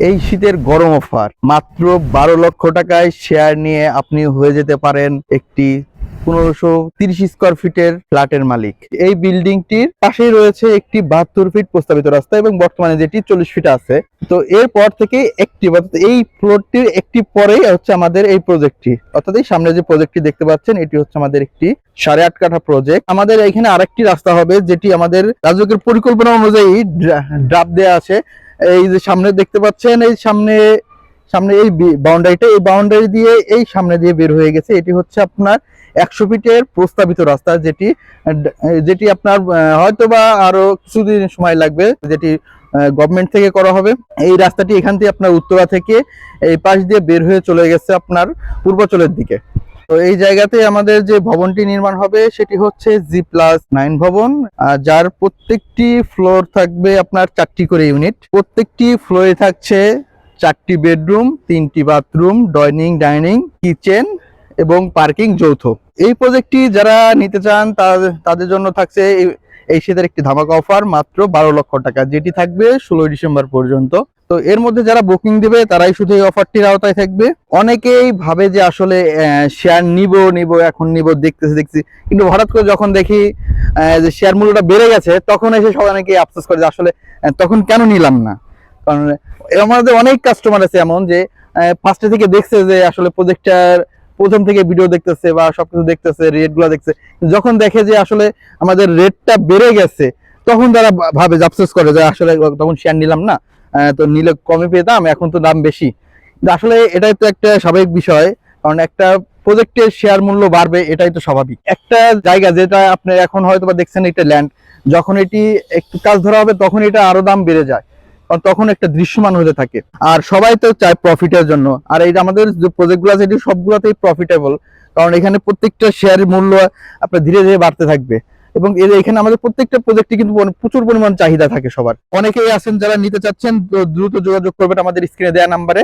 এই শীতের গরম অফার মাত্র 12 লক্ষ টাকায় শেয়ার নিয়ে আপনি হয়ে যেতে পারেন একটি 1530 স্কোয়ার ফিটের ফ্ল্যাটের মালিক। এই বিল্ডিংটির পাশেই রয়েছে একটি 72 ফিট প্রস্তাবিত রাস্তা এবং বর্তমানে যেটি 40 ফিট আছে। তো এরপর থেকে একটি এই ফ্লোরটির একটি পরেই হচ্ছে আমাদের এই প্রজেক্টটি, অর্থাৎ এই সামনে যে প্রজেক্টটি দেখতে পাচ্ছেন এটি হচ্ছে আমাদের একটি 8.5 কাঠা প্রজেক্ট। আমাদের এখানে আরেকটি রাস্তা হবে যেটি আমাদের রাজুকের পরিকল্পনা অনুযায়ী ড্রাফট দেওয়া আছে। এই যে সামনে দেখতে পাচ্ছেন, এই সামনে সামনে এই বাউন্ডারিটা, এই বাউন্ডারি দিয়ে এই সামনে দিয়ে বের হয়ে গেছে। এটি হচ্ছে আপনার 100 ফিটের প্রস্তাবিত রাস্তা, যেটি যেটি আপনার হয়তোবা আরো কিছুদিন সময় লাগবে, যেটি গভর্নমেন্ট থেকে করা হবে। এই রাস্তাটি এখান থেকে আপনার উত্তরা থেকে এই পাশ দিয়ে বের হয়ে চলে গেছে আপনার পূর্বাচলের দিকে। তো এই জায়গাতে আমাদের যে ভবনটি নির্মাণ হবে সেটি হচ্ছে G+9 ভবন, যার প্রত্যেকটি ফ্লোর থাকবে আপনার 4টি করে ইউনিট। প্রত্যেকটি ফ্লোরে থাকছে 4টি বেডরুম, 3টি বাথরুম, ডাইনিং, কিচেন এবং পার্কিং যৌথ। এই প্রজেক্টটি যারা নিতে চান তাদের জন্য থাকছে এই শীতের একটি ধামাকা অফার মাত্র 12 লক্ষ টাকা, যেটি থাকবে 16 ডিসেম্বর পর্যন্ত। তো এর মধ্যে যারা বুকিং দিবে তারাই শুধু এই অফারটির আওতায় থাকবে। অনেকেই ভাবে যে আসলে শেয়ার নিব এখন নিব দেখছি, কিন্তু হঠাৎ করে যখন দেখি যে শেয়ার মূল্যটা বেড়ে গেছে, তখন এসে সবাই অনেকেই আফসোস করে যে আসলে তখন কেন নিলাম না। কারণ আমাদের অনেক কাস্টমার আছে এমন যে ফার্স্টে থেকে দেখছে যে আসলে প্রজেক্টটার প্রথম থেকে ভিডিও দেখতেছে বা সবকিছু দেখতেছে, রেট গুলো দেখছে, যখন দেখে যে আসলে আমাদের রেটটা বেড়ে গেছে তখন তারা ভাবে যে আফসোস করে যে আসলে তখন শেয়ার নিলাম না, তো নিলে কমে পেতাম, এখন তো দাম বেশি। কিন্তু আসলে এটাই তো একটা স্বাভাবিক বিষয়, কারণ একটা প্রজেক্টের শেয়ার মূল্য বাড়বে, এটাই তো স্বাভাবিক। একটা জায়গা যেটা আপনি এখন হয়তো বা দেখছেন এটা ল্যান্ড, যখন এটি একটু কাজ ধরা হবে তখন এটা আরো দাম বেড়ে যায়, কারণ তখন একটা দৃশ্যমান হতে থাকে। আর সবাই তো চায় প্রফিটের জন্য, আর এই আমাদের যে প্রজেক্টগুলো আছে এটি সবগুলোতেই প্রফিটেবল, কারণ এখানে প্রত্যেকটা শেয়ারের মূল্য আপনার ধীরে ধীরে বাড়তে থাকবে। এবং এখানে আমাদের প্রত্যেকটা প্রজেক্টে কিন্তু প্রচুর পরিমাণ চাহিদা থাকে সবার। অনেকেই আছেন যারা নিতে চাচ্ছেন, তো দ্রুত যোগাযোগ করবেন আমাদের স্ক্রিনে দেওয়া নাম্বারে।